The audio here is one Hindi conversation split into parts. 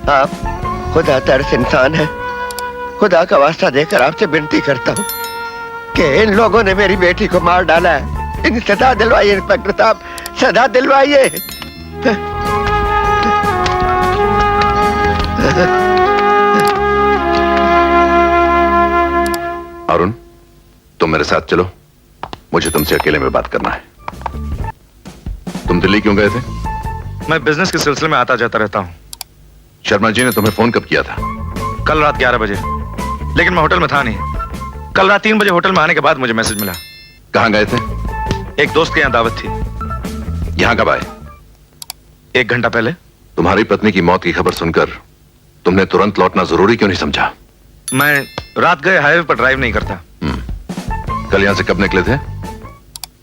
आप खुदा तरस इंसान है। खुदा का वास्ता देकर आपसे विनती करता हूँ कि इन लोगों ने मेरी बेटी को मार डाला है। इन सजा दिलवाइए इंस्पेक्टर साहब, सजा दिलवाइए। अरुण, तुम मेरे साथ चलो, मुझे तुमसे अकेले में बात करना है। तुम दिल्ली क्यों गए थे? मैं बिजनेस के सिलसिले में आता जाता रहता हूँ। शर्मा जी ने तुम्हें फोन कब किया था? कल रात 11 बजे, लेकिन मैं होटल में था नहीं। कल रात 3 बजे होटल में आने के बाद मुझे मैसेज मिला। कहाँ गए थे? एक दोस्त के यहाँ दावत थी। यहाँ कब आए? 1 घंटा पहले। तुम्हारी पत्नी की मौत की खबर सुनकर तुमने तुरंत लौटना जरूरी क्यों नहीं समझा? मैं रात गए हाईवे पर ड्राइव नहीं करता। कल यहाँ से कब निकले थे?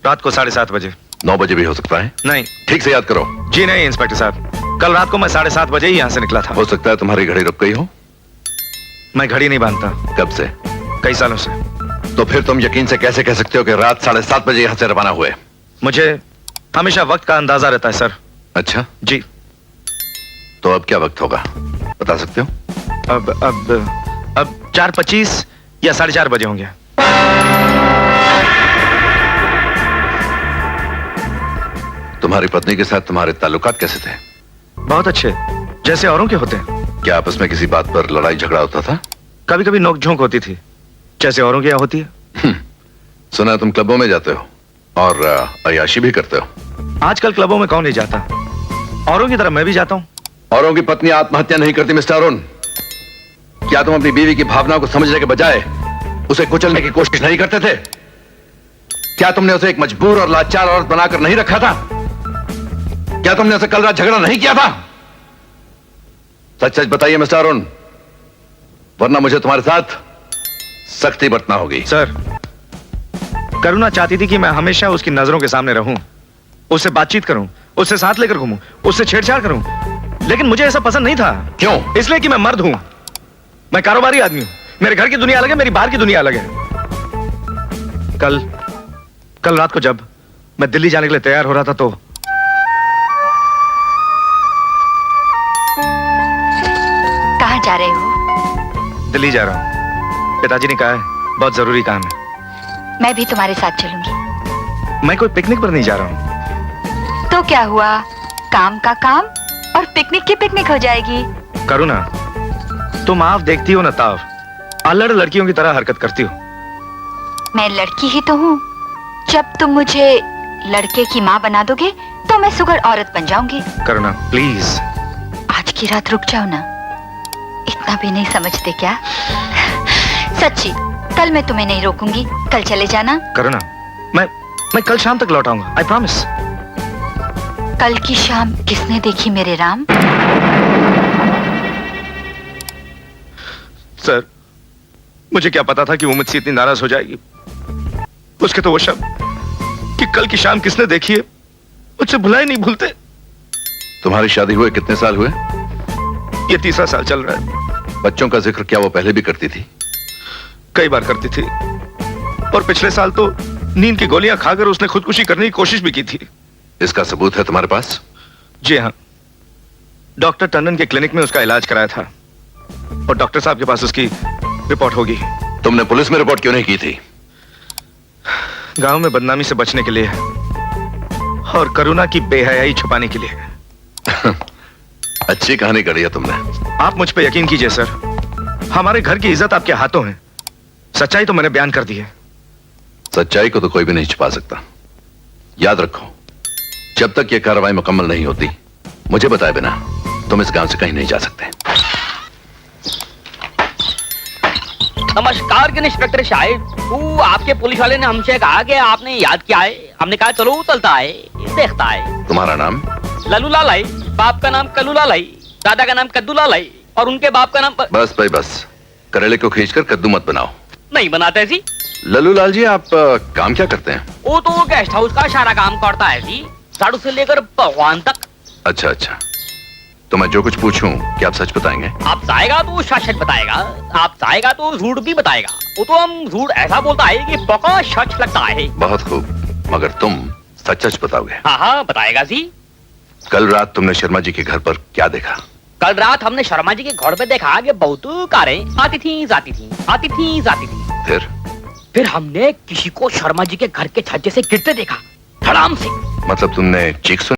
रात को 7:30 बजे। 9 बजे भी हो सकता है? नहीं। ठीक से याद करो। जी नहीं इंस्पेक्टर साहब, कल रात को मैं 7:30 बजे ही यहाँ से निकला था। हो सकता है तुम्हारी घड़ी रुक गई हो। मैं घड़ी नहीं बांधता। कब से? कई सालों से। तो फिर तुम यकीन से कैसे कह सकते हो कि रात 7:30 बजे यहाँ से रवाना हुए? मुझे हमेशा वक्त का अंदाजा रहता है सर। अच्छा जी। तो अब क्या वक्त होगा, बता सकते हो? अब 4:25 या 4:30 बजे होंगे। तुम्हारी पत्नी के साथ तुम्हारे ताल्लुकात कैसे थे? बहुत अच्छे, जैसे औरों के होते हैं। क्या आपस में किसी बात पर लड़ाई झगड़ा होता था? कभी कभी नोक-झोंक होती थी, जैसे औरों के यहाँ होती है। सुना तुम क्लबों में जाते हो और अय्याशी भी करते हो। आजकल क्लबों में कौन नहीं जाता, औरों की तरह मैं भी जाता हूँ। औरों की पत्नी आत्महत्या नहीं करती मिस्टर अरुण। क्या तुम अपनी बीवी की भावनाओं को समझने के बजाय उसे कुचलने की कोशिश नहीं करते थे? क्या तुमने उसे एक मजबूर और लाचार औरत बनाकर नहीं रखा था? क्या तुमने उसे कल रात झगड़ा नहीं किया था? सच सच बताइए मिस्टर अरुण, वरना मुझे तुम्हारे साथ सख्ती बरतना होगी। सर, करुणा चाहती थी कि मैं हमेशा उसकी नजरों के सामने रहूं, उससे बातचीत करूं, उससे साथ लेकर घूमूं, उससे छेड़छाड़ करूं, लेकिन मुझे ऐसा पसंद नहीं था। क्यों? इसलिए कि मैं मर्द हूं, मैं कारोबारी आदमी हूं। मेरे घर की दुनिया अलग है, मेरी बाहर की दुनिया अलग है। कल रात को जब मैं दिल्ली जाने के लिए तैयार हो रहा था तो कहाँ जा रहे हो? दिल्ली जा रहा हूं। पिताजी ने कहा है बहुत जरूरी काम है। मैं भी तुम्हारे साथ चलूंगी। मैं कोई पिकनिक पर नहीं जा रहा हूं। तो क्या हुआ, काम का काम और पिकनिक की पिकनिक हो जाएगी। करुणा, तुम आप देखती हो ना ताव, अल्लड़ लड़कियों की तरह हरकत करती हो। मैं लड़की ही तो हूँ। जब तुम मुझे लड़के की माँ बना दोगे तो मैं सुगर औरत बन जाऊंगी। करुणा प्लीज। आज की रात रुक जाओ ना, इतना भी नहीं समझते क्या? सच्ची, कल मैं तुम्हें नहीं रोकूंगी, कल चले जाना। करुणा, मैं कल शाम तक लौट आऊंगा, आई प्रॉमिस। कल की शाम किसने देखी मेरे राम? सर, मुझे क्या पता था कि वो मुझसे इतनी नाराज हो जाएगी। उसके तो वो शब्द कि कल की शाम किसने देखी है, मुझसे भुला ही नहीं भूलते। तुम्हारी शादी हुए कितने साल हुए? ये 3रा साल चल रहा है। बच्चों का जिक्र क्या वो पहले भी करती थी? कई बार करती थी, और पिछले साल तो नींद की गोलियां खाकर उसने खुदकुशी करने की कोशिश भी की थी। इसका सबूत है तुम्हारे पास? जी हाँ, डॉक्टर टंडन के क्लिनिक में उसका इलाज कराया था और डॉक्टर साहब के पास उसकी रिपोर्ट होगी। तुमने पुलिस में रिपोर्ट क्यों नहीं की थी? गांव में बदनामी से बचने के लिए और करुणा की बेहयाई छुपाने के लिए। अच्छी कहानी करी है तुमने। आप मुझ पे यकीन कीजिए सर, हमारे घर की इज्जत आपके हाथों है। सच्चाई तो मैंने बयान कर दी है। सच्चाई को तो कोई भी नहीं छुपा सकता। याद रखो, जब तक यह कार्रवाई मुकम्मल नहीं होती, मुझे बताए बिना तुम इस गांव से कहीं नहीं जा सकते। नमस्कार इंस्पेक्टर साहब, वो आपके पुलिस वाले ने हमसे कहा कि आपने याद किया है। हमने कहा चलो चलता है, देखता है। तुम्हारा नाम? लल्लू लाल है, बाप का नाम कल्लू लाल है, दादा का नाम कद्दू लाल है और उनके बाप का नाम बस भाई बस, करेले को खींचकर कद्दू मत बनाओ। नहीं बनाते जी। लल्लू लाल जी, आप काम क्या करते हैं? वो तो गेस्ट हाउस का सारा काम करता है जी, झाड़ू से लेकर भगवान तक। अच्छा अच्छा, तो मैं जो कुछ पूछूं क्या आप सच बताएंगे? आप चाहेगा तो सच बताएगा, आप चाहेगा तो झूठ भी बताएगा। वो तो हम झूठ ऐसा बोलता है कि पक्का सच लगता है। बहुत खूब, मगर तुम सच सच बताओगे? हाँ हाँ बताएगा जी। कल रात तुमने शर्मा जी के घर पर क्या देखा? कल रात हमने शर्मा जी के घर पे देखा कि बहुत कारें आती थी जाती थी, आती थी जाती थी। फिर हमने किसी को शर्मा जी के घर के छज्जे से गिरते देखा, धड़ाम से। मतलब तुमने चीख सुनी?